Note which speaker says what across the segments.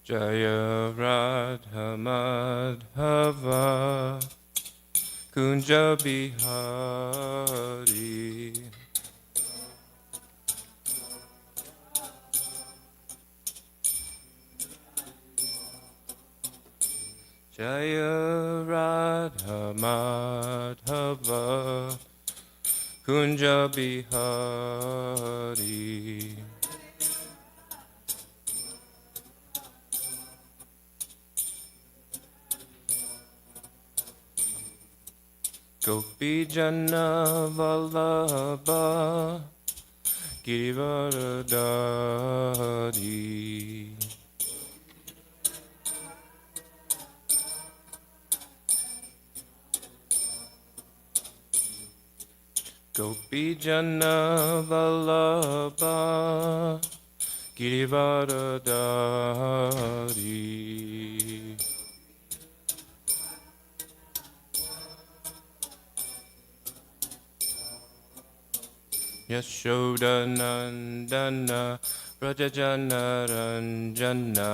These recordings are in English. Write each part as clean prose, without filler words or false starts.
Speaker 1: Jaya Radha Madhava Kunja Bihari Jaya Radha Madhava Kunja Bihari Gopi Jana Vallabha Girivaradari Gopi Jana Vallabha Girivaradari Yashodanandana Brajajana Ranjana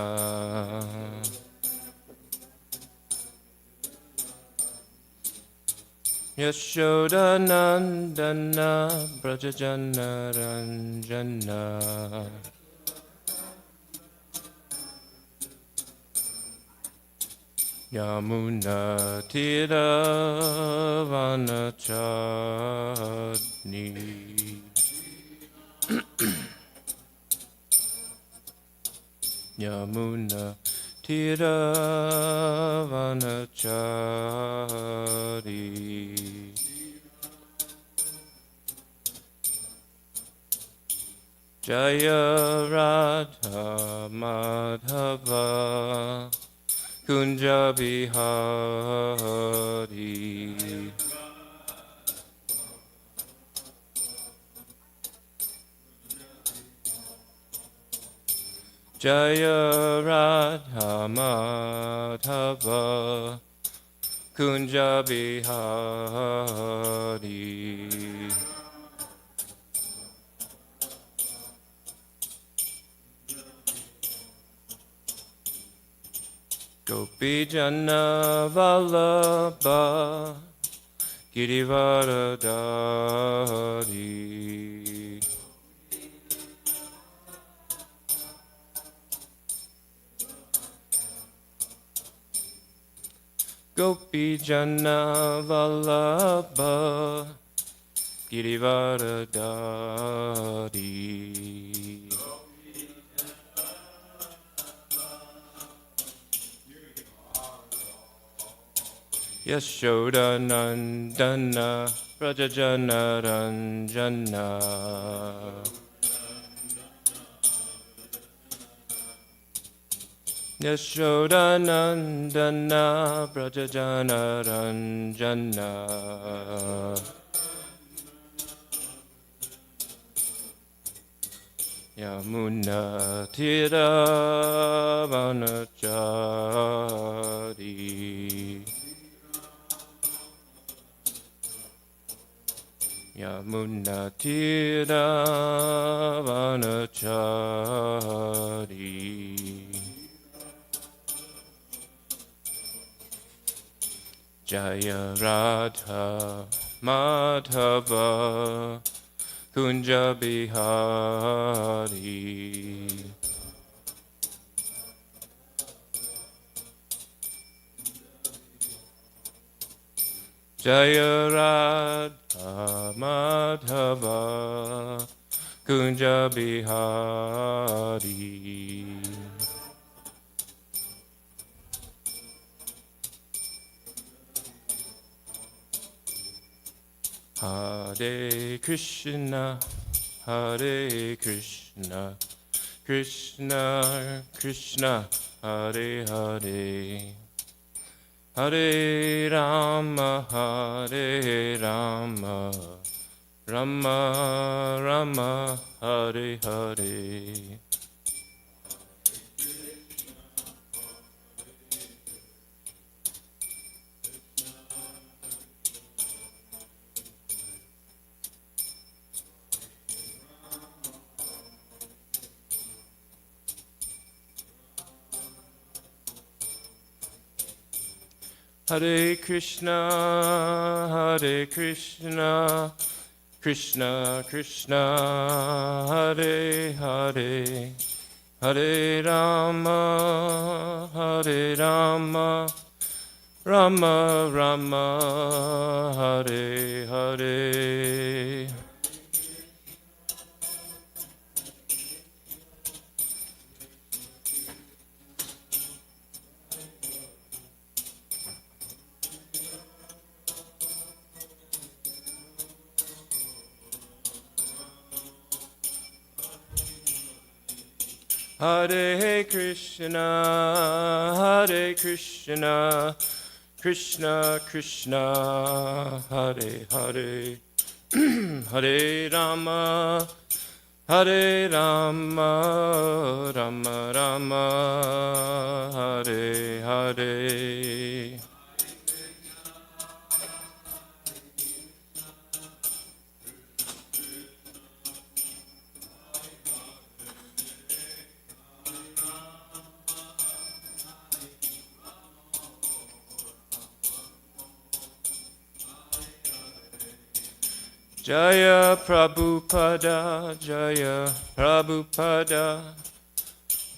Speaker 1: Yashodanandana Brajajana Ranjana Yamuna Tiravanachadni Yamuna Tiravanachari Jaya Radha Madhava Kunja Bihari Jaya Radha Madhava Kunja Bihari Gopi Jana Vallabha Girivaradari Gopi Jana Vallabha Girivaradari Yashodanandana Brajajana Ranjana Yashodanandana Brajajana Ranjana Yamuna Tiravanachari Yamuna Tiravanachari Jaya Radha Madhava Kunja Bihari Jaya Radha Madhava Kunja Bihari Hare Krishna Hare Krishna Krishna Krishna Hare Hare Hare Rama Hare Rama Rama Rama Hare Hare Hare Krishna, Hare Krishna, Krishna Krishna, Hare Hare, Hare Rama, Hare Rama, Rama Rama, Hare Hare. Hare Krishna, Hare Krishna, Krishna Krishna, Hare Hare, Hare Rama, Hare Rama, Rama Rama, Hare Hare. Jaya Prabhupada, Jaya Prabhupada,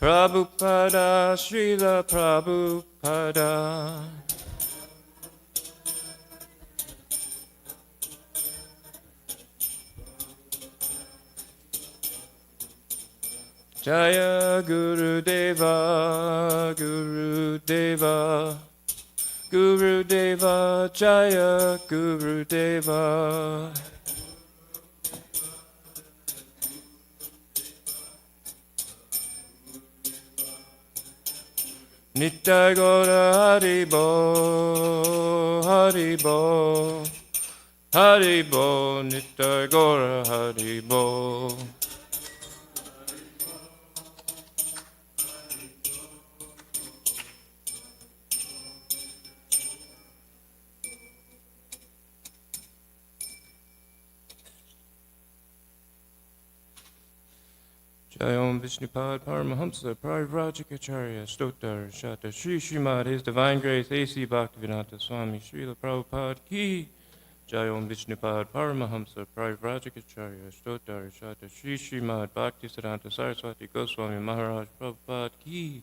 Speaker 1: Prabhupada, Srila Prabhupada. Jaya Gurudeva, Gurudeva, Gurudeva, Jaya Gurudeva. Nitya Gaura Haribo, Haribo, Haribo, Nitya Gaura Haribo. Jayom Vishnupad Paramahamsa Parivrajikacharya Stotar Shata Shri Srimad His Divine Grace A.C. Bhaktivedanta Swami Srila Prabhupada Ki. Jayom Vishnupad Paramahamsa Parivrajikacharya Stotar Shata Shri Srimad Bhaktisiddhanta Saraswati Goswami Maharaj Prabhupada Ki.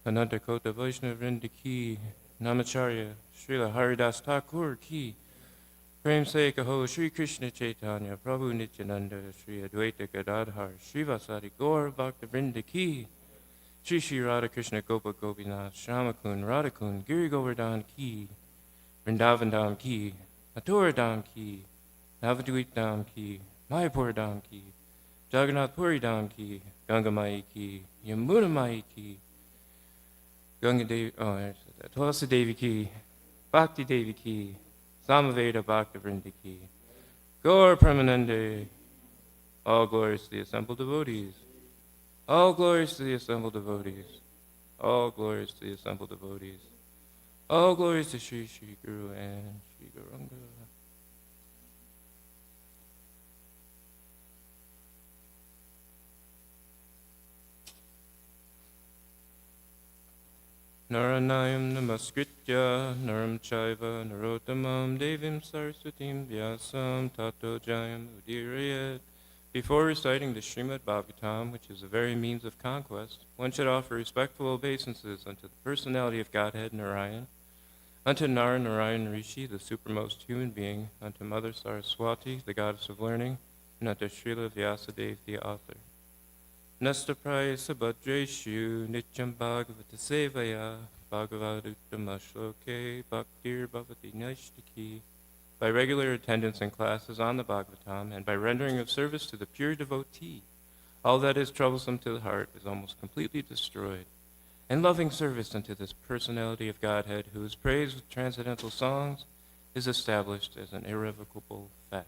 Speaker 1: Ananta Kota Vaishnava Vrinda Ki. Namacharya Srila Haridas Thakur Ki. Prem Se Kaho Shri Krishna Chaitanya Prabhu Nityananda Shri Advaita Gadadhar Shri Vasari Gaur Bhakta Vrinda Ki. Shri Shri Radha Krishna Gopa Gopinath Shamakun Radhakun Giri Govardhan Ki. Vrindavan Dham Ki. Mathura Dham Ki. Navadvip Dham Ki. Mayapur Dham Ki. Jagannath Puri Dham Ki. Ganga Mai Ki. Yamuna Mai Ki. Ganga Devi, Tulsi Devi Ki. Bhakti Devi Ki. Samaveda Bhakta Vrinda Ki. Gaur Premanande. All glories to the assembled devotees. All glories to the assembled devotees. All glories to the assembled devotees. All glories to Sri Sri Guru and Sri Gauranga. Naranayam namaskritya naram chaiva narottamam devim saraswatim vyasam tato jayam udirayat. Before reciting the Srimad Bhagavatam, which is the very means of conquest, one should offer respectful obeisances unto the personality of Godhead Narayan, unto Narayan Rishi, the supermost human being, unto Mother Saraswati, the goddess of learning, and unto Srila Vyasadeva, the author. Nastapraya sabhadreshu nityam bhagavata sevaya bhagavaduttamashloke bhaktir bhavati naishtaki. By regular attendance in classes on the Bhagavatam and by rendering of service to the pure devotee, all that is troublesome to the heart is almost completely destroyed. And loving service unto this personality of Godhead, who is praised with transcendental songs, is established as an irrevocable fact.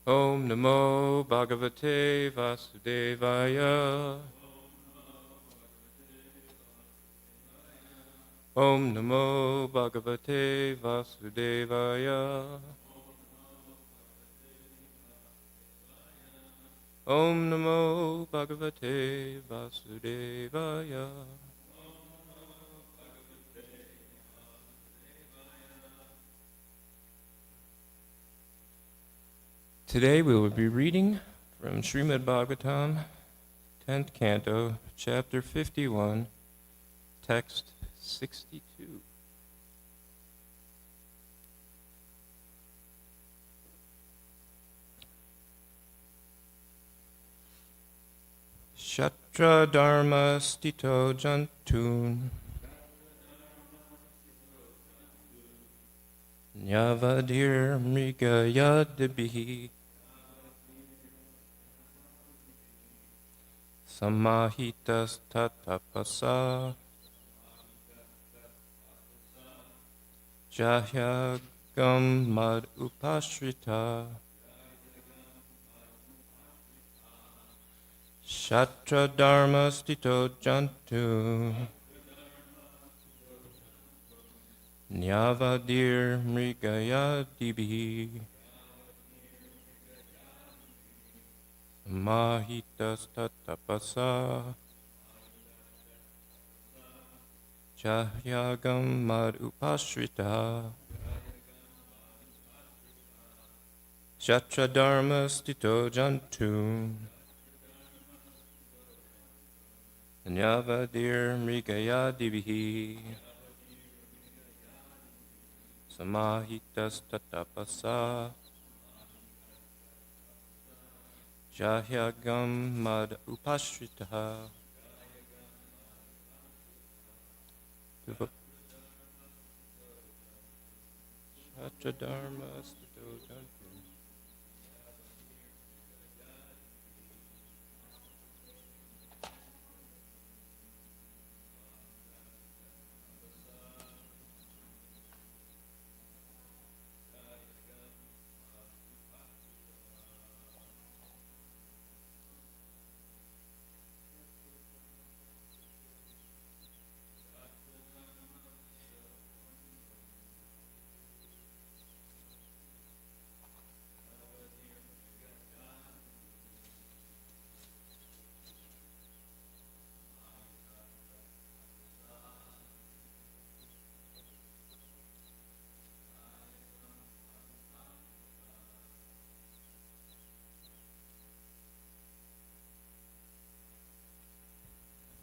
Speaker 1: Om Namo Bhagavate Vasudevaya. Om Namo Bhagavate Vasudevaya. Om Namo Bhagavate Vasudevaya. Today we will be reading from Srimad Bhagavatam, 10th Canto, Chapter 51, Text 62. Shatra Dharma Stito Jantun Nyavadir Mriga Yadabihi Samahitas Tatapasa Jahyagam Mad Upashrita Shatra Dharma Stito Jantu Nyavadir Mrigaya Dibi Mahitas Tatapasa Jahyagam Mad Upashrita Shatra Dharma Stito Jantu Nyavadir Mrigaya Dibi Samahitas Tatapasa Jahyagam Mad Upashrita Shatra Dharma Stito Jantu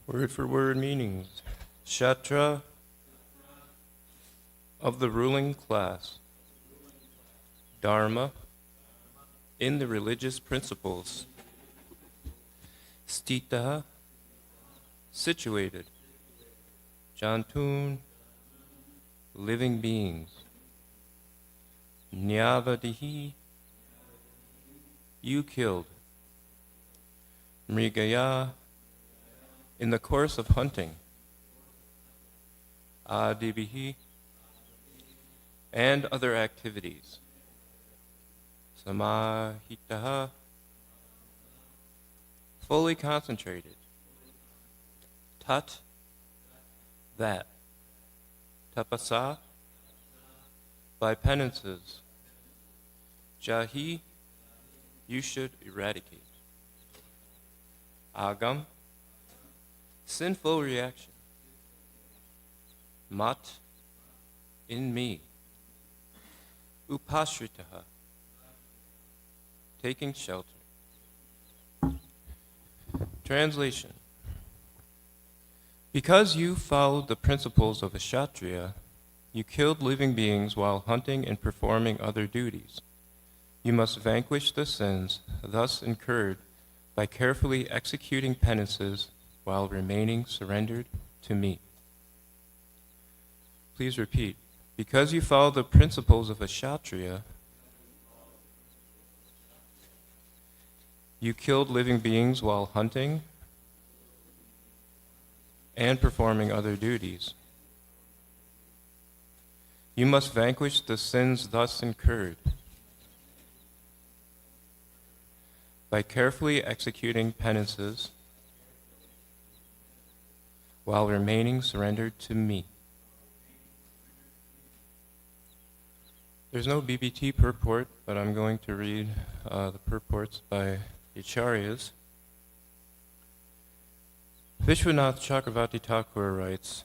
Speaker 1: Word for word meanings. Shatra, of the ruling class. Dharma, in the religious principles. Stita, situated. Jantun, living beings. Nyavadihi, you killed. Mrigaya, in the course of hunting. Adibihi, and other activities. Samahitaha, fully concentrated. Tat, that. Tapasa, by penances. Jahi, you should eradicate. Agam, sinful reaction. Mat, in me. Upashritaha, taking shelter. Translation. Because you followed the principles of a Kshatriya, you killed living beings while hunting and performing other duties. You must vanquish the sins thus incurred by carefully executing penances while remaining surrendered to me. Please repeat. Because you follow the principles of a Kshatriya, you killed living beings while hunting and performing other duties. You must vanquish the sins thus incurred by carefully executing penances while remaining surrendered to me. There's no BBT purport, but I'm going to read the purports by the Acharyas. Vishwanath Chakravarti Thakur writes,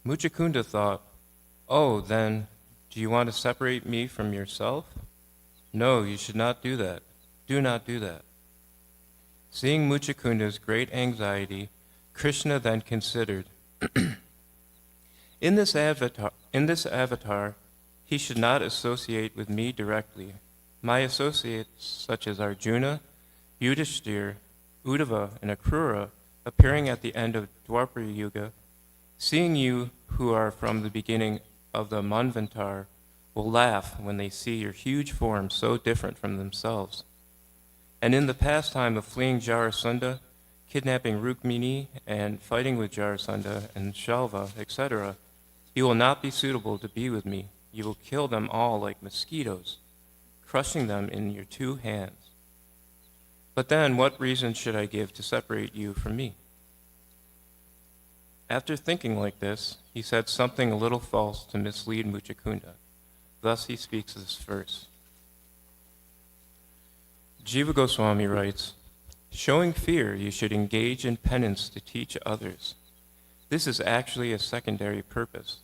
Speaker 1: Muchakunda thought, oh, then, do you want to separate me from yourself? No, you should not do that. Do not do that. Seeing Muchakunda's great anxiety, Krishna then considered, in this avatar, he should not associate with me directly. My associates, such as Arjuna, Yudhishthir, Uddhava, and Akrura, appearing at the end of Dwapara Yuga, seeing you who are from the beginning of the Manvantar, will laugh when they see your huge form so different from themselves. And in the pastime of fleeing Jarasandha, kidnapping Rukmini, and fighting with Jarasandha and Shalva, etc., you will not be suitable to be with me. You will kill them all like mosquitoes, crushing them in your 2 hands. But then, what reason should I give to separate you from me? After thinking like this, he said something a little false to mislead Muchakunda. Thus he speaks this verse. Jiva Goswami writes, showing fear, you should engage in penance to teach others. This is actually a secondary purpose.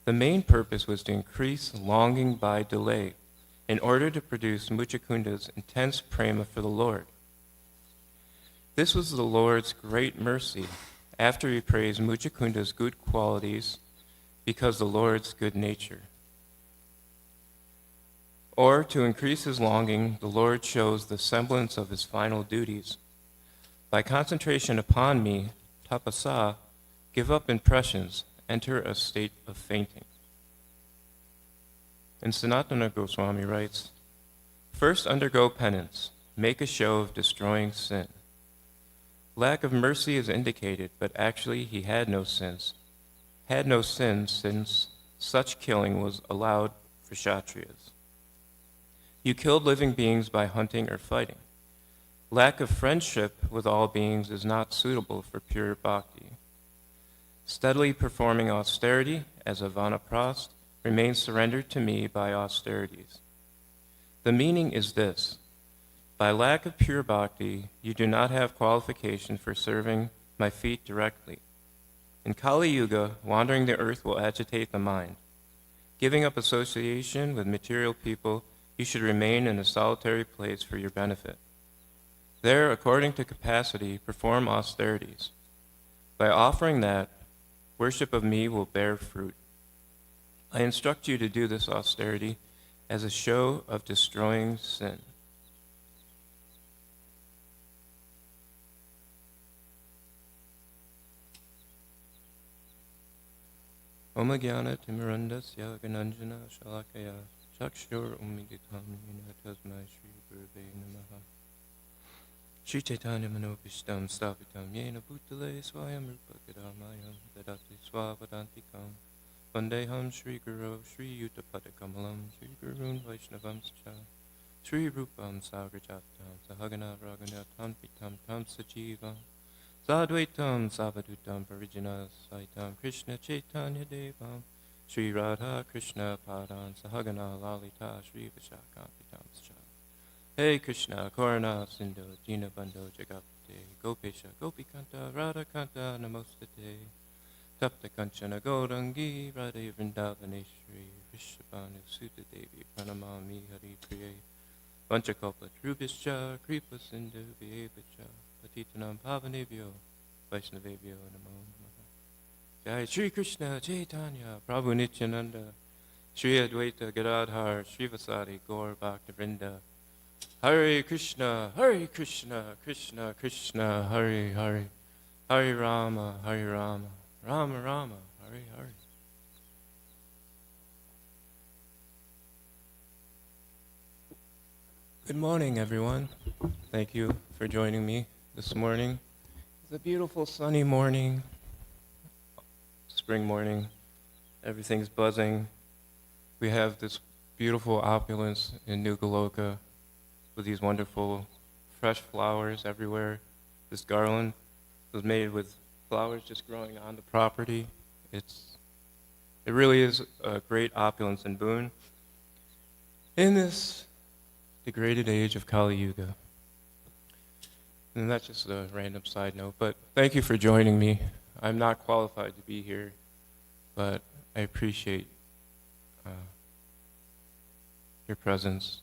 Speaker 1: The main purpose was to increase longing by delay, in order to produce Muchakunda's intense prema for the Lord. This was the Lord's great mercy, after he praised Muchakunda's good qualities, because the Lord's good nature. Or, to increase his longing, the Lord shows the semblance of his final duties. By concentration upon me, tapasa, give up impressions, enter a state of fainting. And Sanatana Goswami writes, first undergo penance, make a show of destroying sin. Lack of mercy is indicated, but actually he had no sins. Had no sins since such killing was allowed for Kshatriyas. You killed living beings by hunting or fighting. Lack of friendship with all beings is not suitable for pure bhakti. Steadily performing austerity as a vanaprastha remains surrendered to me by austerities. The meaning is this. By lack of pure bhakti, you do not have qualification for serving my feet directly. In Kali Yuga, wandering the earth will agitate the mind. Giving up association with material people, you should remain in a solitary place for your benefit. There, according to capacity, perform austerities. By offering that, worship of me will bear fruit. I instruct you to do this austerity as a show of destroying sin. Om Jnana Timirandasya Gananjana Shalakaya Chakshur Umiditam Yena Tasmai Shri Gurave Namaha Shri Chaitanya Manopishtam Stapitam Yena Bhutale Swayam Rupa Gadamayam Dadati Swavadantikam Vandeham Shri Guru Shri Yuttapadakamalam Shri Gurun Vaishnavamscha Shri Rupam Sagrajatam Sahagana Raghunatam Pitam Tam Sajivam Sadvaitam Savadutam Parijana Saitam Krishna Chaitanya Devam Shri Radha Krishna Padan Sahagana Lalita Shri Vishakam Hey Krishna Korana Sindhu Dinabandho Jagapate Gopesha Gopikanta Radha Kanta Namostate Tapta Kanchana Gaurangi Radhe Vrindavaneshri Rishabhanu Sutta Devi Pranamami Hari Priye Vanchakalpa Trubhischa Kripa Sindhu Vyevacha Patitanam Pavanebhyo Vaishnavebhyo Namo Namaha Jai Shri Krishna Chaitanya Prabhu Nityananda Shri Advaita Gadadhar Srivasadi Gaur Bhaktivinoda Hare Krishna Krishna Krishna Hare Hare Hare Rama Rama Rama Hare Hare. Good morning, everyone. Thank you for joining me this morning. It's a beautiful sunny morning, spring morning. Everything's buzzing. We have this beautiful opulence in New Goloka with these wonderful fresh flowers everywhere. This garland was made with flowers just growing on the property. It really is a great opulence and boon in this degraded age of Kali Yuga. And that's just a random side note, but thank you for joining me. I'm not qualified to be here, but I appreciate your presence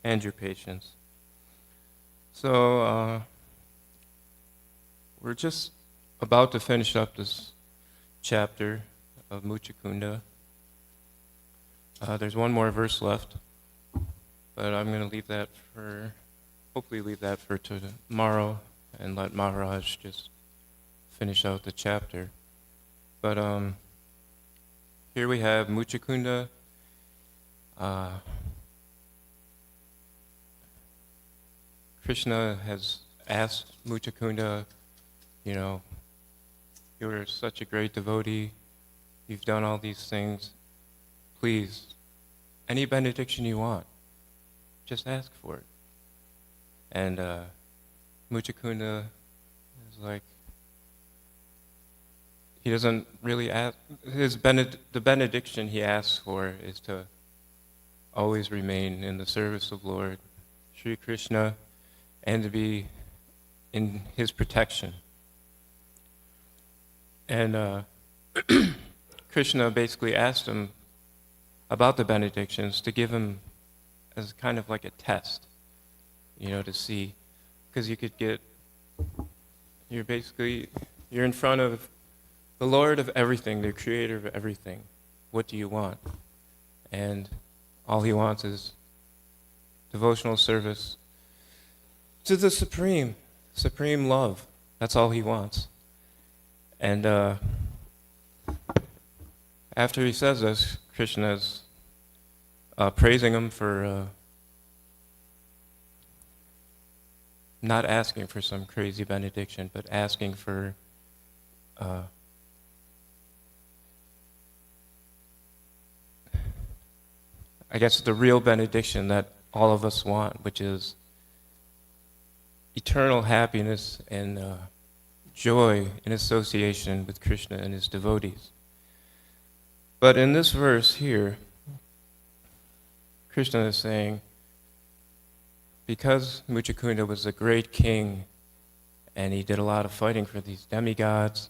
Speaker 1: and your patience. So we're just about to finish up this chapter of Muchakunda. There's one more verse left, but I'm going to hopefully leave that for tomorrow and let Maharaj just finish out the chapter. But here we have Muchakunda. Krishna has asked Muchakunda, you're such a great devotee, you've done all these things, please, any benediction you want, just ask for it. And Muchakunda is like, he doesn't really ask, the benediction he asks for is to always remain in the service of Lord Sri Krishna and to be in his protection. And Krishna basically asked him about the benedictions to give him as kind of like a test, to see, because you're in front of the Lord of everything, the creator of everything. What do you want? And all he wants is devotional service to the supreme love. That's all he wants. And after he says this, Krishna is praising him for not asking for some crazy benediction, but asking for I guess the real benediction that all of us want, which is eternal happiness and joy in association with Krishna and his devotees. But in this verse here, Krishna is saying, because Muchakunda was a great king and he did a lot of fighting for these demigods,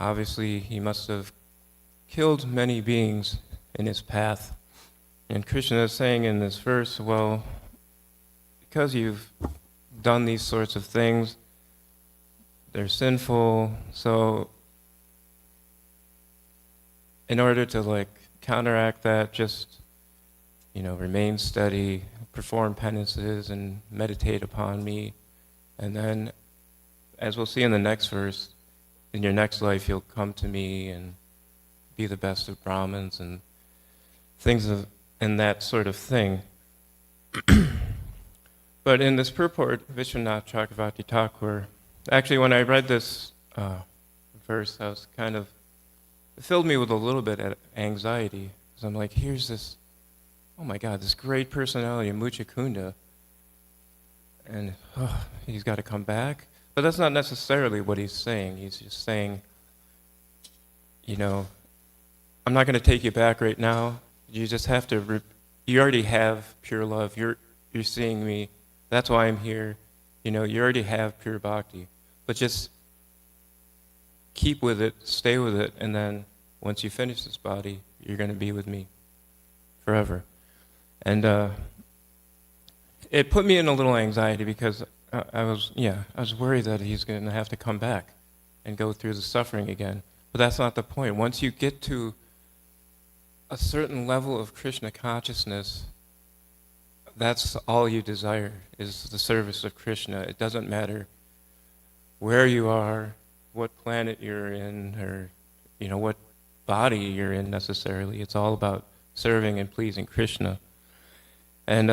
Speaker 1: obviously he must have killed many beings in his path. And Krishna is saying in this verse, well, because you've done these sorts of things, they're sinful, so in order to counteract that, just remain steady, perform penances and meditate upon me, and then, as we'll see in the next verse, in your next life you'll come to me and be the best of Brahmins and and that sort of thing. But in this purport, Vishwanath Chakravarti Thakur, actually when I read this verse, I was it filled me with a little bit of anxiety, because I'm like, here's this, oh my God, this great personality, Muchakunda, and he's got to come back. But that's not necessarily what he's saying. He's just saying, I'm not going to take you back right now. You just have to, you already have pure love. You're seeing me. That's why I'm here. You already have pure bhakti. But just keep with it, stay with it, and then once you finish this body, you're going to be with me forever. And it put me in a little anxiety because I was worried that he's going to have to come back and go through the suffering again. But that's not the point. Once you get to a certain level of Krishna consciousness, that's all you desire, is the service of Krishna. It doesn't matter where you are, what planet you're in, or what body you're in necessarily. It's all about serving and pleasing Krishna. And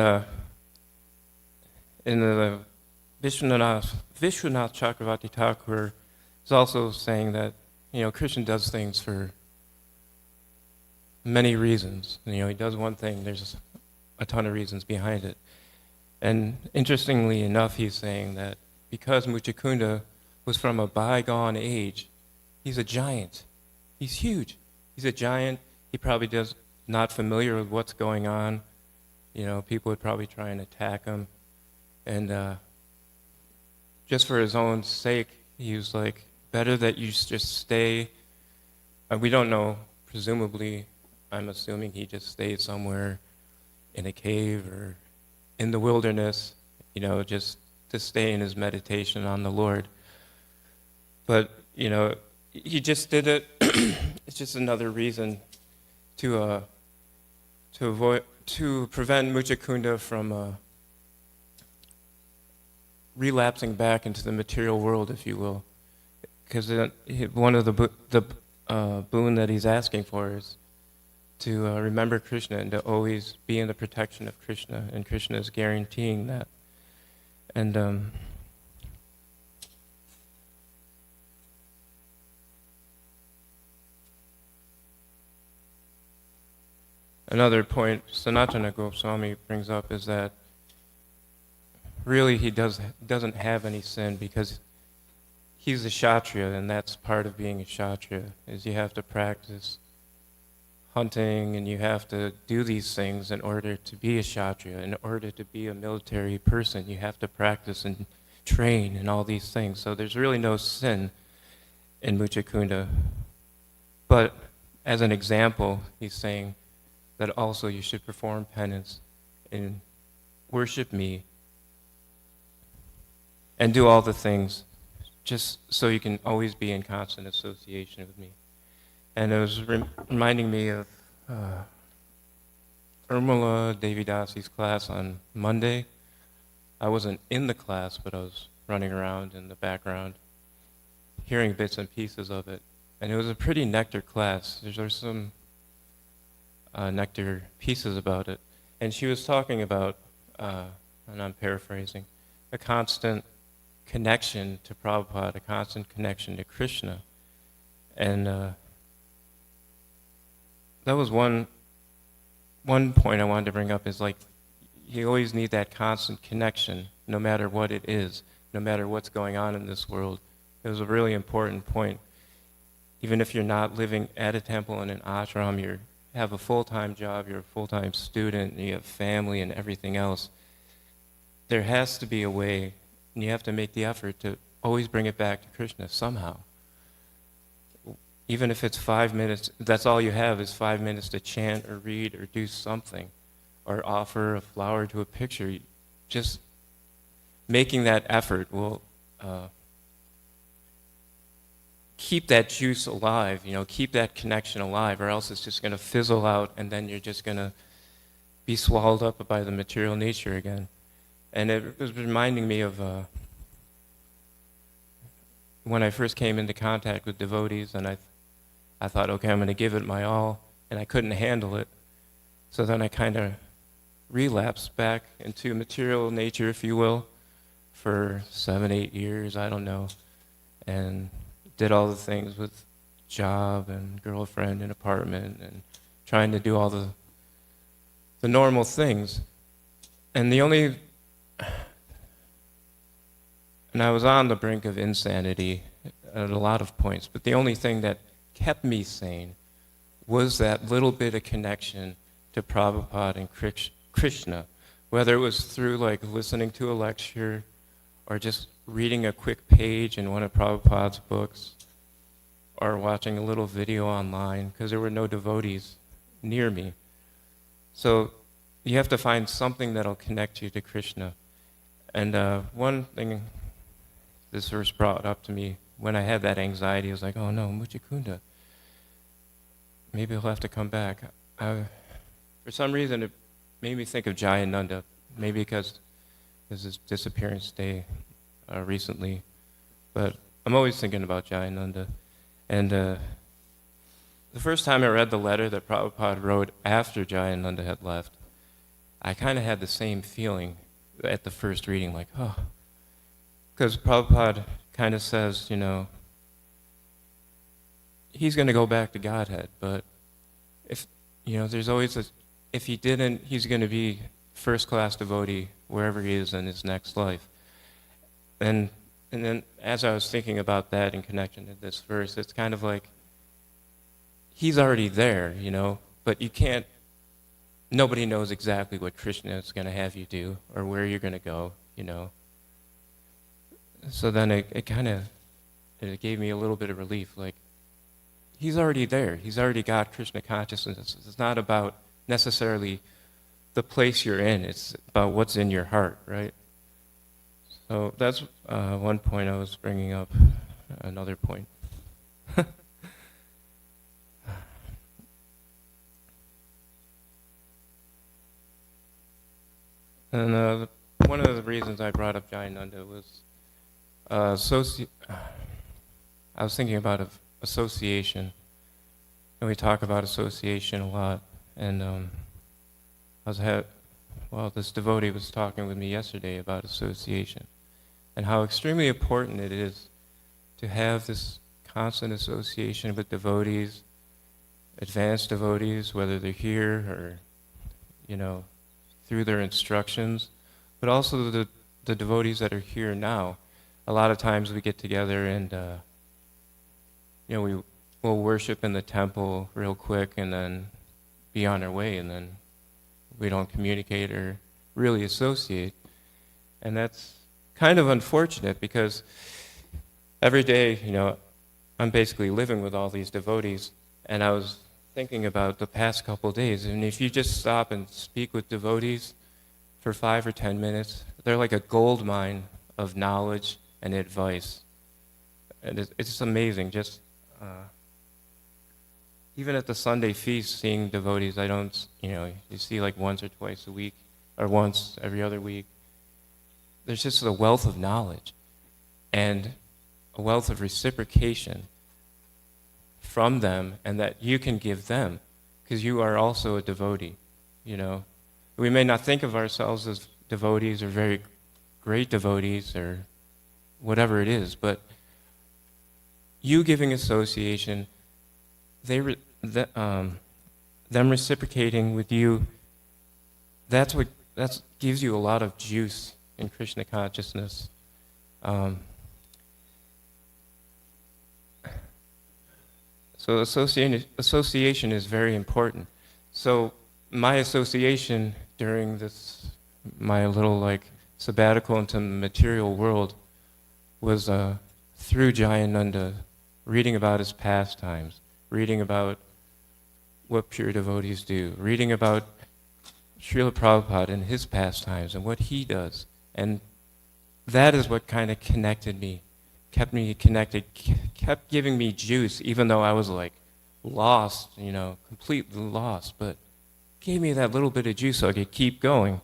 Speaker 1: in the Vishwanath Chakravarti Thakur is also saying that Krishna does things for many reasons. He does one thing, there's a ton of reasons behind it. And interestingly enough, he's saying that because Muchakunda was from a bygone age, he's a giant. He's huge. He's a giant. He probably does not familiar with what's going on. People would probably try and attack him. And just for his own sake, he was like, better that you just stay. We don't know, presumably, I'm assuming he just stayed somewhere in a cave or in the wilderness, just to stay in his meditation on the Lord. But, he just did it. It's just another reason to prevent Muchakunda from relapsing back into the material world, if you will. Because one of the boon that he's asking for is to remember Krishna and to always be in the protection of Krishna, and Krishna is guaranteeing that. And another point Sanatana Goswami brings up is that really he doesn't have any sin, because he's a Kshatriya, and that's part of being a Kshatriya, is you have to practice hunting, and you have to do these things in order to be a Kshatriya. In order to be a military person, you have to practice and train and all these things. So there's really no sin in Muchakunda. But as an example, he's saying that also you should perform penance and worship me and do all the things just so you can always be in constant association with me. And it was reminding me of Urmila Devidasi's class on Monday. I wasn't in the class, but I was running around in the background, hearing bits and pieces of it. And it was a pretty nectar class. There's some nectar pieces about it. And she was talking about, and I'm paraphrasing, a constant connection to Prabhupada, a constant connection to Krishna. And that was one point I wanted to bring up, is like, you always need that constant connection, no matter what it is, no matter what's going on in this world. It was a really important point. Even if you're not living at a temple in an ashram, you have a full-time job, you're a full-time student, and you have family and everything else, there has to be a way, and you have to make the effort to always bring it back to Krishna somehow. Even if it's 5 minutes, that's all you have is 5 minutes to chant or read or do something, or offer a flower to a picture. Just making that effort will keep that juice alive, keep that connection alive, or else it's just going to fizzle out, and then you're just going to be swallowed up by the material nature again. And it was reminding me of when I first came into contact with devotees, and I thought, okay, I'm going to give it my all, and I couldn't handle it. So then I kind of relapsed back into material nature, if you will, for 7, 8 years, I don't know, and did all the things with job and girlfriend and apartment and trying to do all the normal things. And I was on the brink of insanity at a lot of points, but the only thing that kept me sane was that little bit of connection to Prabhupada and Krishna, whether it was through like listening to a lecture or just reading a quick page in one of Prabhupada's books or watching a little video online, because there were no devotees near me. So you have to find something that'll connect you to Krishna. And one thing this verse brought up to me when I had that anxiety, I was like, oh no, Muchakunda, maybe he'll have to come back. For some reason, it made me think of Jayananda, maybe because there's his disappearance day recently. But I'm always thinking about Jayananda. And the first time I read the letter that Prabhupada wrote after Jayananda had left, I kind of had the same feeling at the first reading, like, oh. Because Prabhupada kind of says, he's going to go back to Godhead, but if, there's always if he didn't, he's going to be first-class devotee wherever he is in his next life. And then as I was thinking about that in connection to this verse, it's kind of like, he's already there, but you can't, nobody knows exactly what Krishna is going to have you do or where you're going to go, So then it gave me a little bit of relief, like, he's already there. He's already got Krishna consciousness. It's not about necessarily the place you're in. It's about what's in your heart, right? So that's one point I was bringing up. Another point. And one of the reasons I brought up Jayananda was I was thinking about association, and we talk about association a lot. And this devotee was talking with me yesterday about association and how extremely important it is to have this constant association with devotees, advanced devotees, whether they're here or, through their instructions, but also the devotees that are here now. A lot of times we get together and, we'll worship in the temple real quick and then be on our way, and then we don't communicate or really associate. And that's kind of unfortunate because every day, I'm basically living with all these devotees, and I was thinking about the past couple of days, and if you just stop and speak with devotees for 5 or 10 minutes, they're like a gold mine of knowledge and advice. And it's just amazing. Just even at the Sunday feast, seeing devotees, I don't, you see like once or twice a week, or once every other week. There's just a wealth of knowledge and a wealth of reciprocation from them, and that you can give them, because you are also a devotee. We may not think of ourselves as devotees or very great devotees or whatever it is, but you giving association, them reciprocating with you, that gives you a lot of juice in Krishna consciousness. So association is very important. So my association during my little sabbatical into the material world was through Jayananda, reading about his pastimes, reading about what pure devotees do, reading about Srila Prabhupada and his pastimes and what he does. And that is what kind of connected me, kept me connected, kept giving me juice, even though I was lost, completely lost, but gave me that little bit of juice so I could keep going.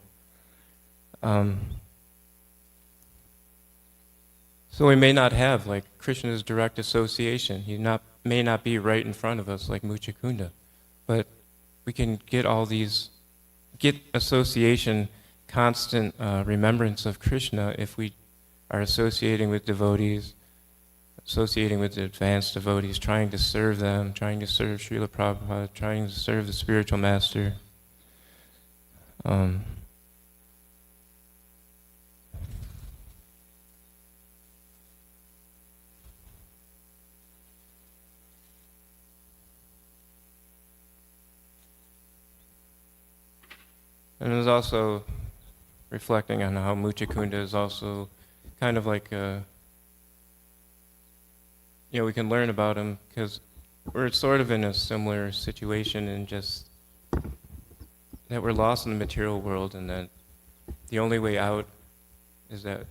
Speaker 1: So we may not have Krishna's direct association. He may not be right in front of us like Muchakunda, but we can get association, constant remembrance of Krishna if we are associating with devotees, associating with the advanced devotees, trying to serve them, trying to serve Srila Prabhupada, trying to serve the spiritual master. And it was also reflecting on how Muchakunda is also kind of like we can learn about him because we're sort of in a similar situation, and just that we're lost in the material world, and that the only way out is that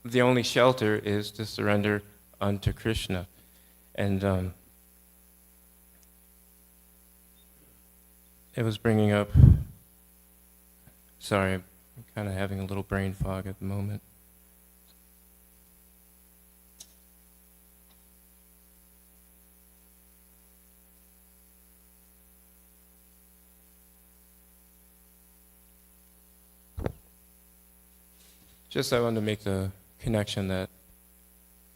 Speaker 1: the only shelter is to surrender unto Krishna. And it was bringing up, sorry, I'm kind of having a little brain fog at the moment. Just I wanted to make the connection that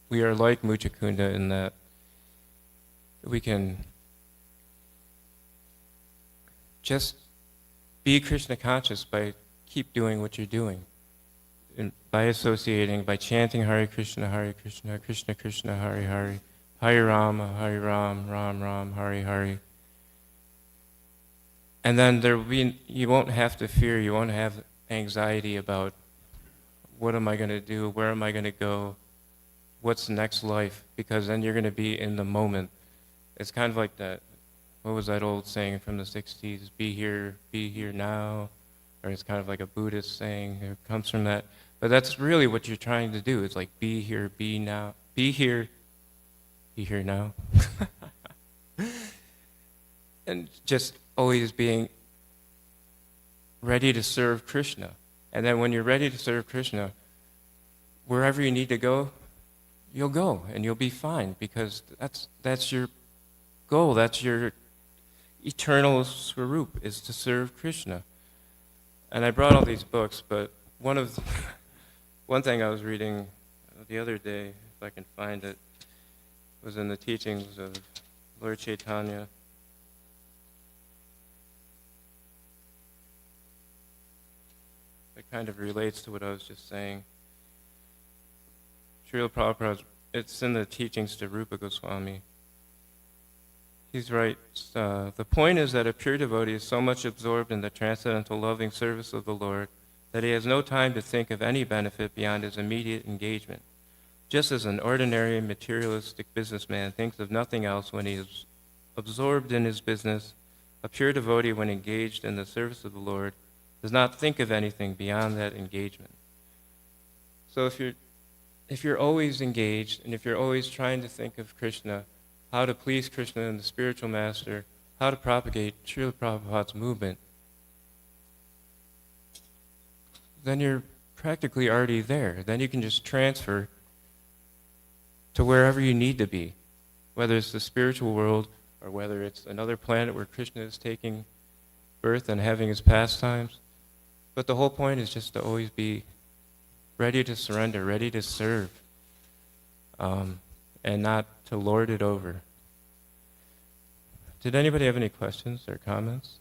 Speaker 1: we are like Muchakunda in that we can just be Krishna conscious by keep doing what you're doing. And by associating, by chanting Hare Krishna, Krishna Krishna, Hare Hare, Hare Rama, Ram Ram, Hare Hare. And then you won't have to fear, you won't have anxiety about what am I going to do, where am I going to go, what's the next life, because then you're going to be in the moment. It's kind of like that what was that old saying from the 60s? Be here now. Or it's kind of like a Buddhist saying. It comes from that. But that's really what you're trying to do. It's like be here, be now. Be here now. And just always being ready to serve Krishna. And then when you're ready to serve Krishna, wherever you need to go, you'll go and you'll be fine, because that's your goal. That's your eternal swarup, is to serve Krishna. And I brought all these books, but one thing I was reading the other day, if I can find it, was in the teachings of Lord Chaitanya. It kind of relates to what I was just saying. Srila Prabhupada, it's in the teachings to Rupa Goswami. He writes, the point is that a pure devotee is so much absorbed in the transcendental loving service of the Lord that he has no time to think of any benefit beyond his immediate engagement. Just as an ordinary materialistic businessman thinks of nothing else when he is absorbed in his business, a pure devotee, when engaged in the service of the Lord, does not think of anything beyond that engagement. So if you're always engaged, and if you're always trying to think of Krishna, how to please Krishna and the spiritual master, how to propagate Srila Prabhupada's movement, then you're practically already there. Then you can just transfer to wherever you need to be, whether it's the spiritual world or whether it's another planet where Krishna is taking birth and having his pastimes. But the whole point is just to always be ready to surrender, ready to serve, and not to lord it over. Did anybody have any questions or comments?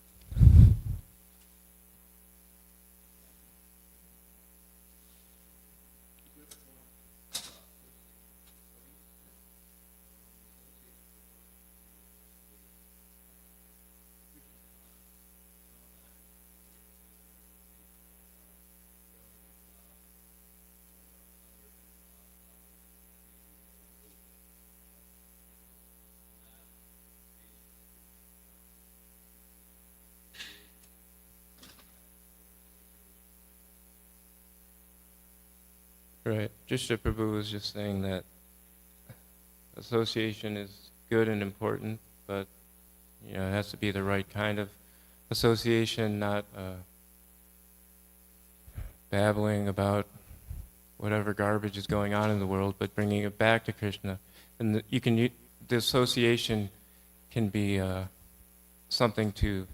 Speaker 1: Right. Jishta Prabhu was just saying that association is good and important, but it has to be the right kind of association, not babbling about whatever garbage is going on in the world, but bringing it back to Krishna. And the association can be something to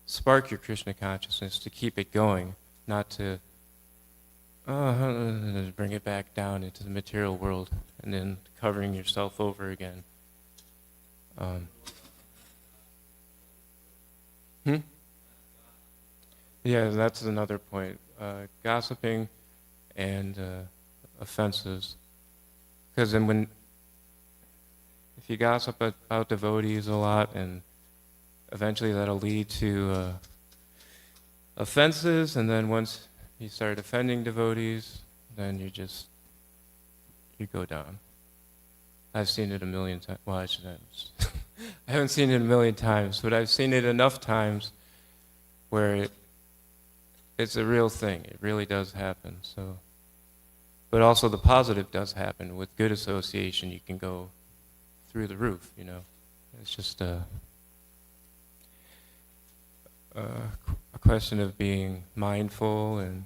Speaker 1: spark your Krishna consciousness, to keep it going, not to bring it back down into the material world and then covering yourself over again. Yeah, that's another point. Gossiping and offenses. Because then if you gossip about devotees a lot, and eventually that'll lead to offenses, and then once you start offending devotees, then you go down. I've seen it a million times. Well, I haven't seen it a million times, but I've seen it enough times where it's a real thing. It really does happen. So, but also the positive does happen. With good association, you can go through the roof. It's just a question of being mindful and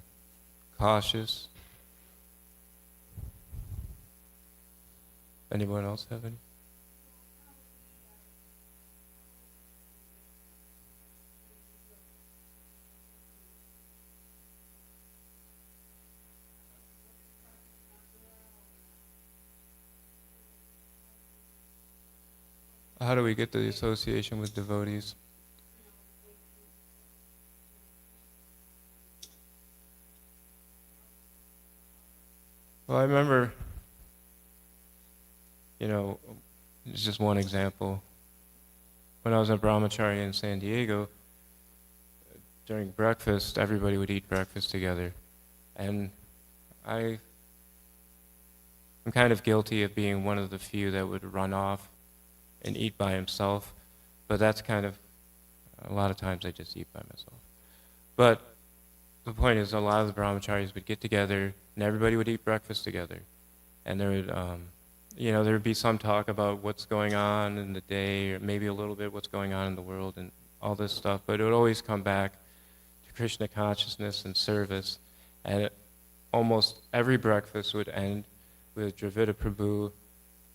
Speaker 1: cautious. Anyone else have any? How do we get the association with devotees? Well, I remember, it's just one example. When I was a brahmachari in San Diego, during breakfast, everybody would eat breakfast together. And I'm kind of guilty of being one of the few that would run off and eat by himself. But that's kind of, a lot of times I just eat by myself. But the point is, a lot of the brahmacharis would get together, and everybody would eat breakfast together. And there would, there would be some talk about what's going on in the day, or maybe a little bit what's going on in the world and all this stuff. But it would always come back to Krishna consciousness and service. And almost every breakfast would end with Dravida Prabhu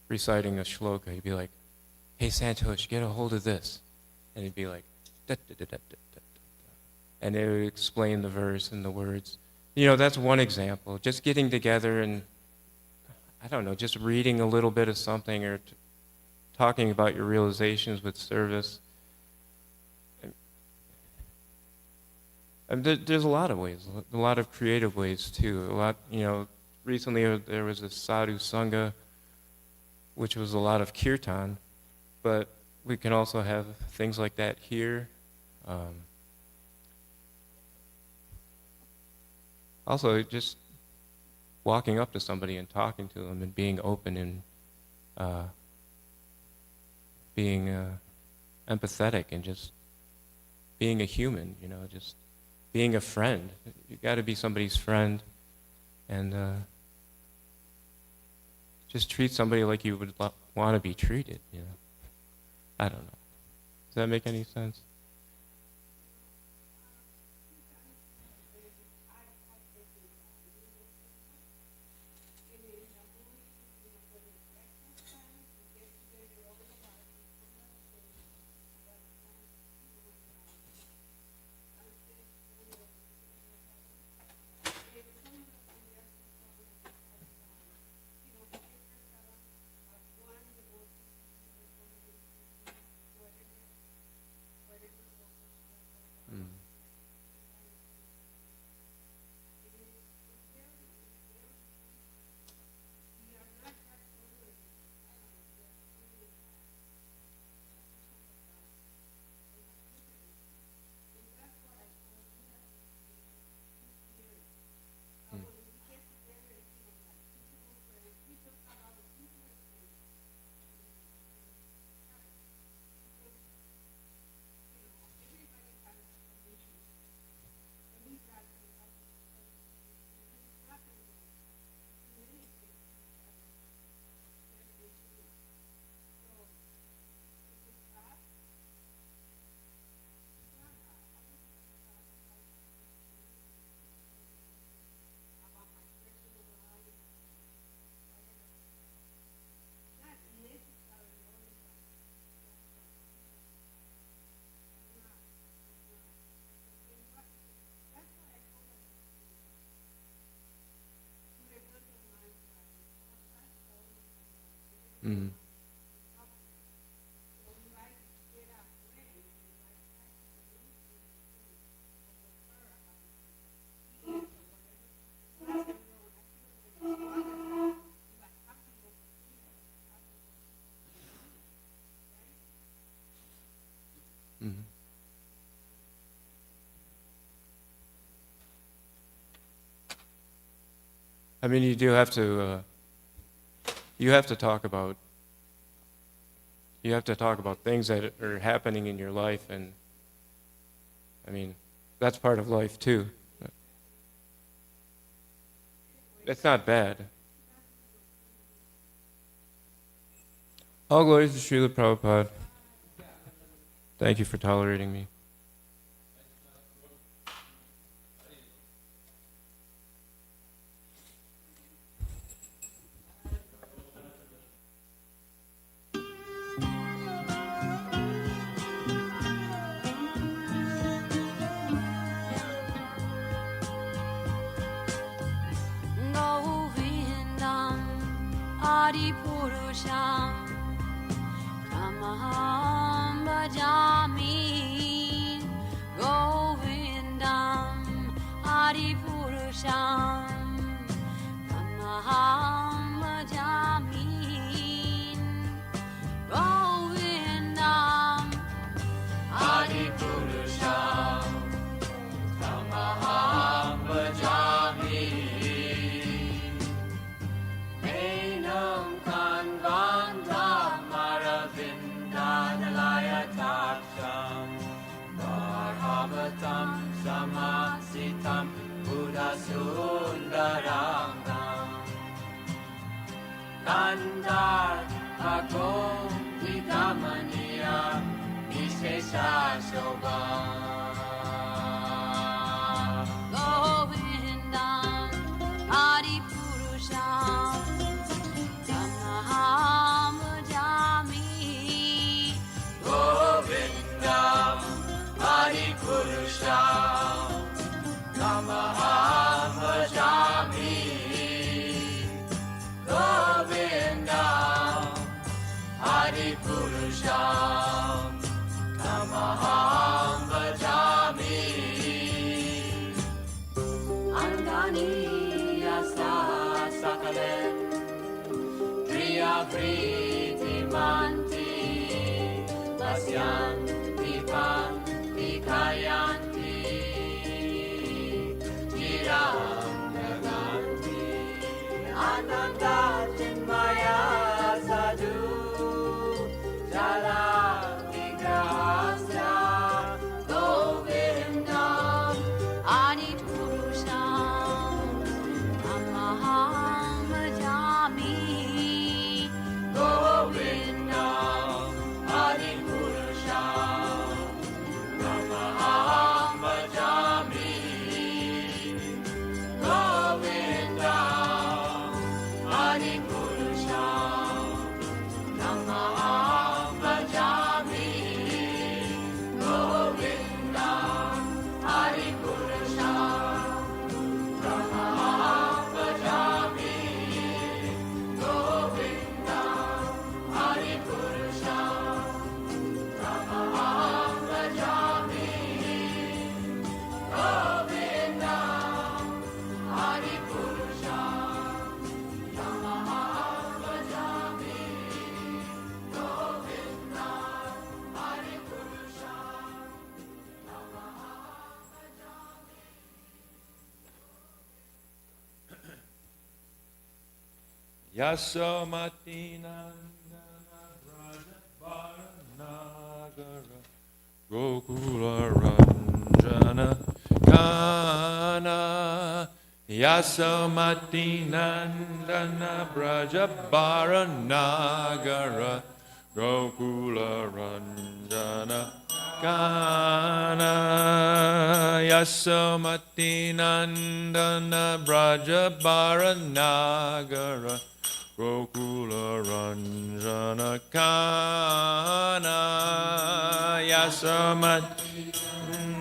Speaker 1: reciting a shloka. He'd be like, "Hey Santosh, get a hold of this." And he'd be like, da, da, da, da, da, da, da. And it would explain the verse and the words. That's one example. Just getting together and, I don't know, just reading a little bit of something or talking about your realizations with service. And there's a lot of ways, a lot of creative ways too. Recently there was a sadhu sangha, which was a lot of kirtan, but we can also have things like that here. Also, just walking up to somebody and talking to them and being open and being empathetic and just being a human, just being a friend. You got to be somebody's friend and just treat somebody like you would want to be treated, I don't know. Does that make any sense? Mm. Mm. I mean, you do have to. You have to talk about. You have to talk about things that are happening in your life, and I mean, that's part of life too. It's not bad. All glories to Srila Prabhupada. Thank you for tolerating me.
Speaker 2: Purusham Tamaham Bhajami Govindam Adi Purusham Tamaham Bhajami Govindam Adi Purusham Tamaham Bhajami Enam Govindam Adipurusham Tamaham Bhajami
Speaker 3: Govindam Adipurusham Tamaham Bhajami Govindam Adipurusham Tamaham Bhajami Angani Yasa Sakalem Kriya Priti Manti Vasyanti Panti Kayanti Jiram Naganti Ananda Chinmaya Sadhu Jala Vigrahasya
Speaker 2: Govindam Adipurusham Tamaham Bhajami
Speaker 3: Govindam Adipurusham Tamaham Bhajami Govindam Adipurusham Tamaham Bhajami Govindam Adipurusham Tamaham Bhajami Govindam Adipurusham Tamaham Bhajami Govindam Adipurusham Tamaham Bhajami Govindam
Speaker 1: Yasomati Nandana Braja Nagara Gokula Ranjana Kana Yasomati Nandana Braja Nagara Gokula Ranjana Kana Yasomati Nandana Braja Nagara Gokula Ranjana Kana Yasamati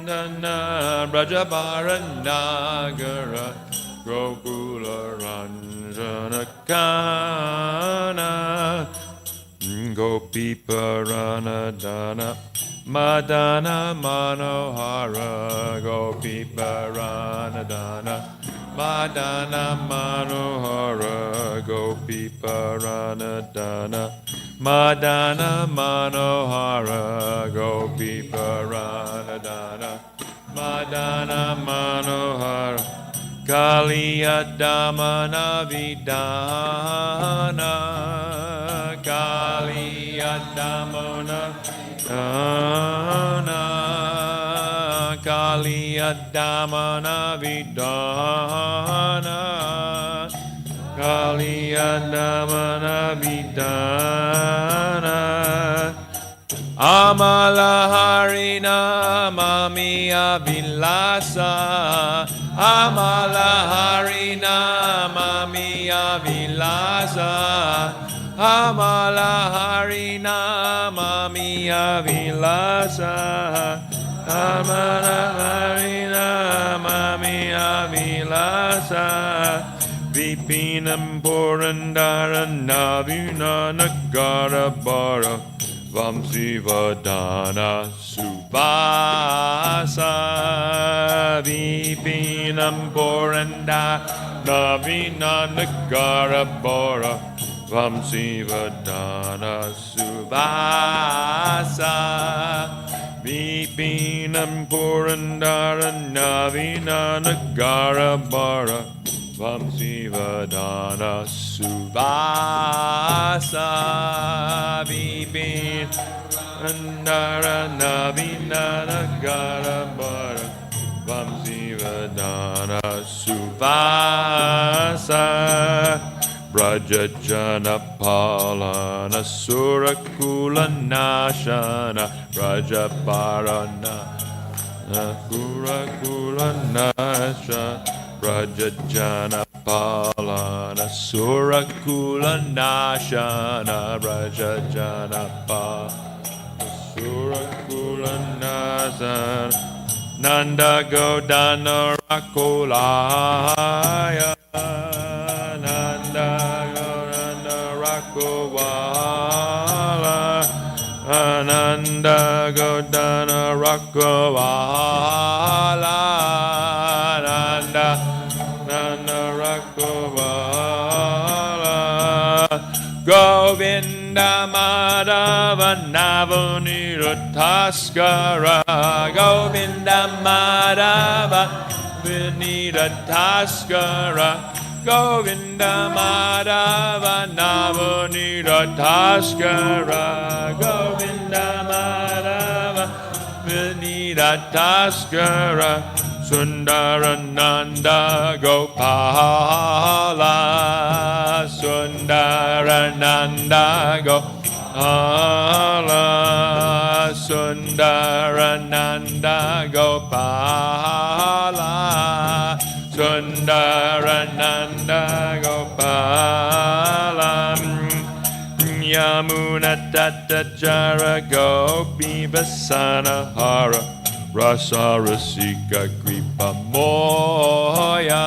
Speaker 1: Nandana Brajabara Nagara Gokula Ranjana Kana Gopi Paranadana Madana Manohara Gopi Paranadana Madana Manohara Gopi Paranadana Madana Manohara Gopi Paranadana Madana Manohara Kaliya Damana Vidana Kaliya Damana Kaliya Damana Vidana Kaliya Damana Vidana Amala Harina Mamiya Vilasa Amala Harina Mamiya Vilasa Amala Harina Mamiya Vilasa Amala Harina Mamiya Vilasa Vipinam Purandara Navina Nagara Bara Vamsivadana Subasa Vipinam Purandara Navina Nagara Bara Vamsivadana Subasa Vipinam Purandara Navina Nagara Bara Vamsivadana Subasa Vipinandara Navina Nagara Bara Vamsivadana Subasa
Speaker 4: Brajajana Palana Surakula Nashana Brajaparana Surakula Nashana Brajajana Palana Surakula Nashana Brajajana Palana Surakula Nashana Nanda Godana Rakulaya Nanda Godana Rakuwala Ananda Godana Rakuwala Nanda Rakuwala Govinda Madhava Navanira Taskara Govinda Madhava Vinira Taskara Govinda Madhava Navanira Taskara Govinda Madhava Vinira Taskara Sundarananda Gopala Sundarananda Gopala Sundarananda Gopala Sundarananda Gopala Yamuna Tatachara Gopi Vasana Hara Rasa Rasika Kripa Moya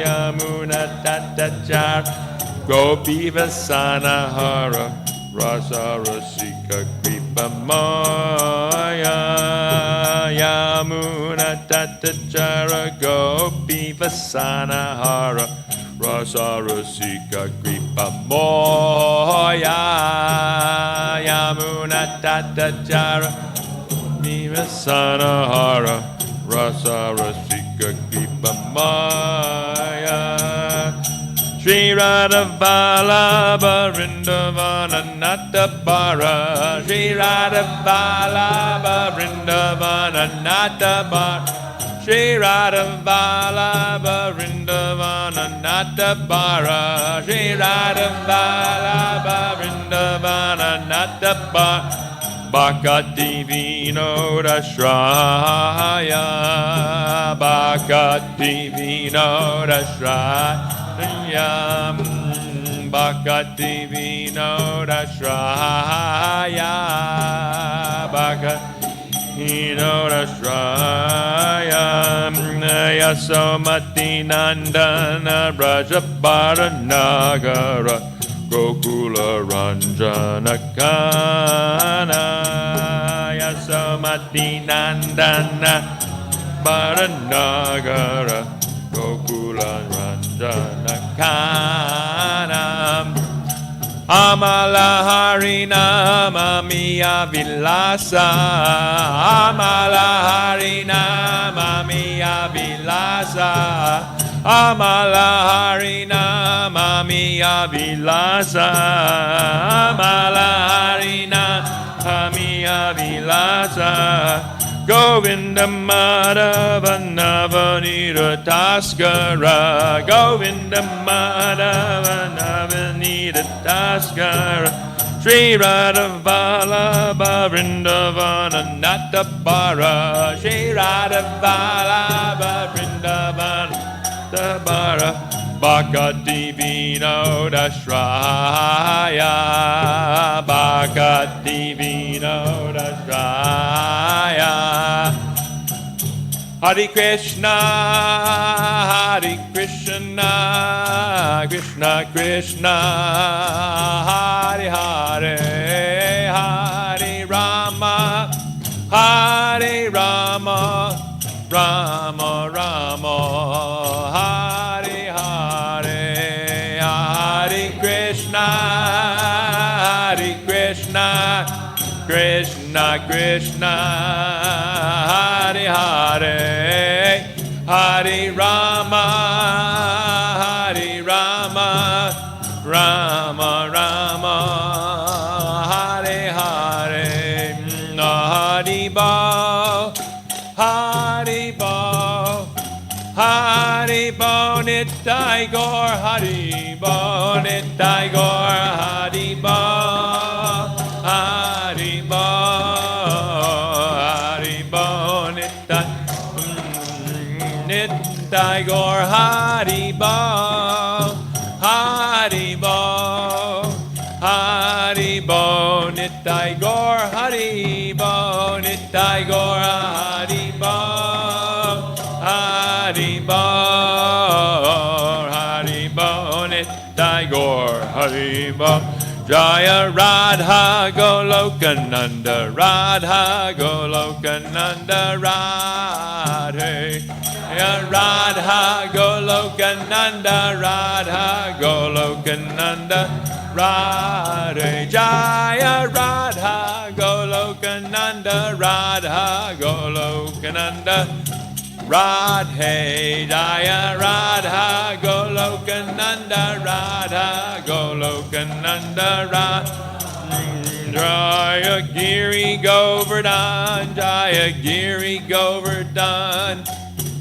Speaker 4: Yamuna Tatachara Gopi Vasana Hara Rasa Rasika Kripa Moya Yamuna Tatachara Gopi Vasana Hara Rasa Rasika Kripa Moya Yamuna Tatachara Vasana Hara Rasa Rasika Kripa Maya Shri Radha Vallabha Vrindavana Natabara Shri Radha Vallabha Vrindavana Natabara Shri Radha Vallabha Vrindavana Natabara Shri Radha Vallabha Vrindavana Natabara Bhakati Vinoda Shraya Bhakati Vinoda Shraya Bhakati Vinoda Shraya Bhakati Vinoda Shraya Yasomati Nandana Brajabara Nagara Gokula Ranjana Kana Yasamati Nandana Baranagara Gokula Ranjana Kana Amala Harinama Miya Vilasa Amala Harinama Miya Vilasa Amala Harinama Miya Vilasa Amala Harinama Miya Vilasa Govinda Madhava Navanira Taskara Govinda Madhava Navanira Taskara Shri Radha Vallabha Vrindavana Natabara Shri Radha Vallabha Vrindavana Natabara Bhakati Vinoda Shraya Bhakati Vinoda Shraya Hare Krishna Krishna Krishna Hare Hare Hare Rama Rama Rama Hare Hare Hare Krishna Krishna Krishna Hare Hare Hare Rama Rama Rama Hare Hare Haribol Haribol Haribol Haribo Nitai Gaur Haribo Nitai Gaur Haribo Haribo Haribo Nitai Nitai Gaur Haribo Haribo Haribo Nitai Gaur Haribo Nitai Gaur Haribo Haribo Haribo Nitai Gaur Haribo Jaya Radha Golokananda Radha Golokananda Radhe Jaya Radha Golokananda Radha Golokananda Radhe Jaya Radha Golokananda Radha Golokananda Radhe Jaya Radha Golokananda Radha Golokananda Jaya Giri Govardhan Jaya Giri Govardhan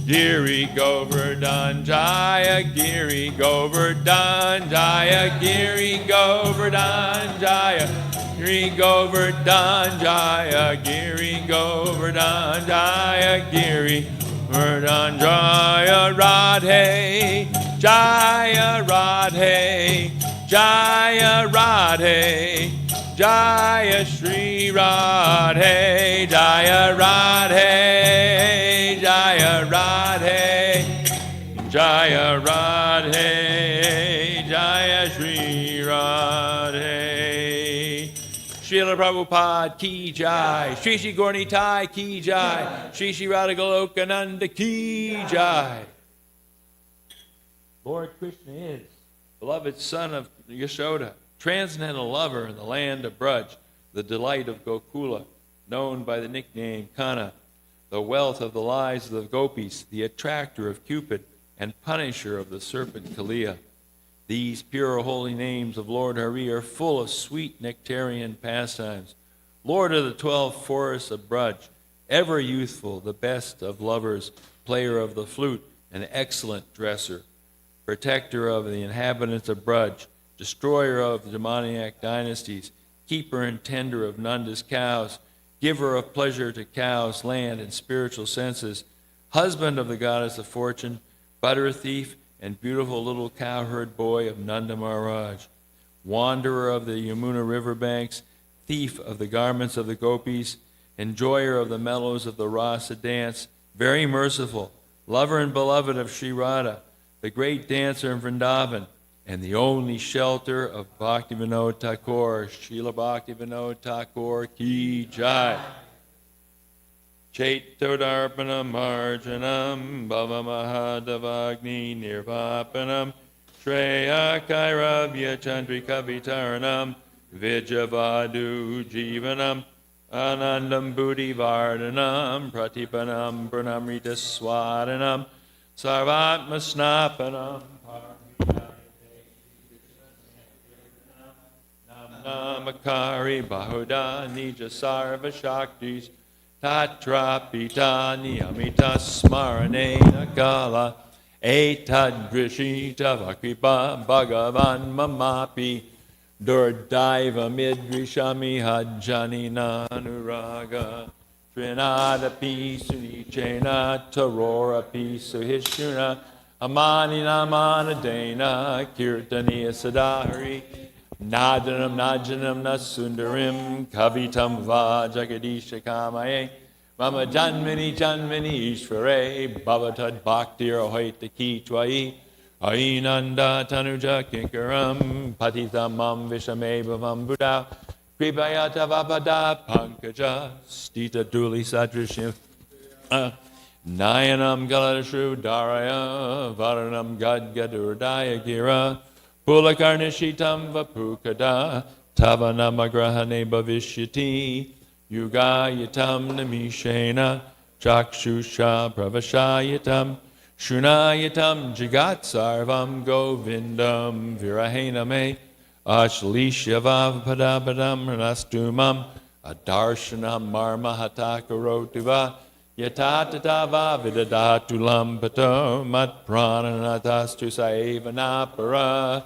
Speaker 4: Giri Govardhan Jaya Giri Govardhan Jaya Giri Govardhan Jaya Giri Govardhan Jaya Giri Govardhan Jaya Giri Govardhan Jaya Radhe Jaya Radhe Jaya Radhe Jaya Shri Radhe Jaya Radhe Jaya Radhe Jaya Radhe Jaya Shri Radhe Srila Prabhupada ki jai, Shri Shri Gaurnitai ki jai, Shri Shri Radha Golokananda ki jai. Lord Krishna is beloved son of Yashoda, transcendental lover in the land of Braj, the delight of Gokula, known by the nickname Kana, the wealth of the lives of the gopis, the attractor of Cupid, and punisher of the serpent Kalia. These pure holy names of Lord Hari are full of sweet nectarian pastimes. Lord of the 12 forests of Braj, ever youthful, the best of lovers, player of the flute, an excellent dresser, protector of the inhabitants of Braj, destroyer of the demoniac dynasties, keeper and tender of Nanda's cows, giver of pleasure to cows, land, and spiritual senses, husband of the goddess of fortune, butter thief, and beautiful little cowherd boy of Nanda Maharaj, wanderer of the Yamuna riverbanks, thief of the garments of the gopis, enjoyer of the mellows of the rasa dance, very merciful, lover and beloved of Sri Radha, the great dancer in Vrindavan, and the only shelter of Bhaktivinoda Thakur, Srila Bhaktivinoda Thakur ki jai. Chaitodarpanam marjanam bhavamahadavagni nirvapanam Shreya Kairavya Chandrika Vitaranam Vijavadu Jivanam Anandam Buddhi Vardhanam Pratipanam Pranamrita Swadanam Sarvatma Snapanam Namakari Bahuda Nija Sarva Shaktis Tatra Pita Niyamita Smaranena Kala Etad Grishita Vakripa Bhagavan Mamapi Durdaiva Midrishami Hajjani Nanuraga Trinada Pisuni Chena Tarora Pisuhishuna Amani Namana Dena Kirtaniya Sadahari Nadanam Najanam Nasundarim Kavitam Va Jagadisha Kamaye Mama Janmini Janmini Ishvare Bhavatad Bhakti Rohita Kitwai Ainanda Tanuja Kinkaram Patitamam Vishame Bhavam Buddha Kripayata Vapada Pankaja Stita Duli Sadrishim Nayanam Galadashru Daraya Varanam Gadgadurdaya Gira Pulakarnishitam Vapukada Tavanamagrahane Bhavishyati Yugayatam Namishena Chakshusha Pravashayatam Shunayatam Jagat Sarvam Govindam Virahename Ashlishyavav Padabadam Ranastumam Adarshanam Marmahatakarotiva Yatatatava vidadatu lampato mat prananatastu saivanapara.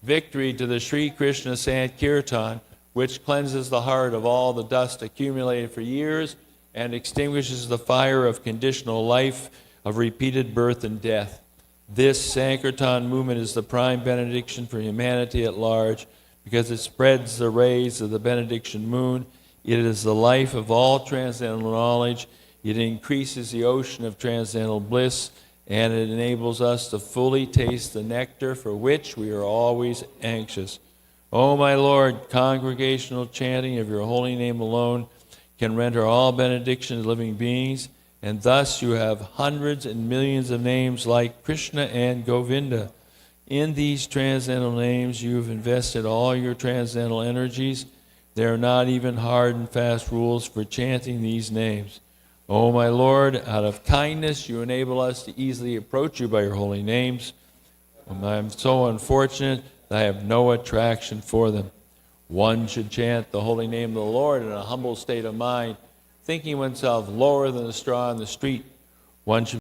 Speaker 4: Victory to the Sri Krishna Sankirtan, which cleanses the heart of all the dust accumulated for years and extinguishes the fire of conditional life, of repeated birth and death. This Sankirtan movement is the prime benediction for humanity at large because it spreads the rays of the benediction moon. It is the life of all transcendental knowledge. It increases the ocean of transcendental bliss, and it enables us to fully taste the nectar for which we are always anxious. O my Lord, congregational chanting of your holy name alone can render all benediction to living beings, and thus you have hundreds and millions of names like Krishna and Govinda. In these transcendental names you have invested all your transcendental energies. There are not even hard and fast rules for chanting these names. O my Lord, out of kindness you enable us to easily approach you by your holy names. I am so unfortunate that I have no attraction for them. One should chant the holy name of the Lord in a humble state of mind, thinking oneself lower than a straw in the street. One should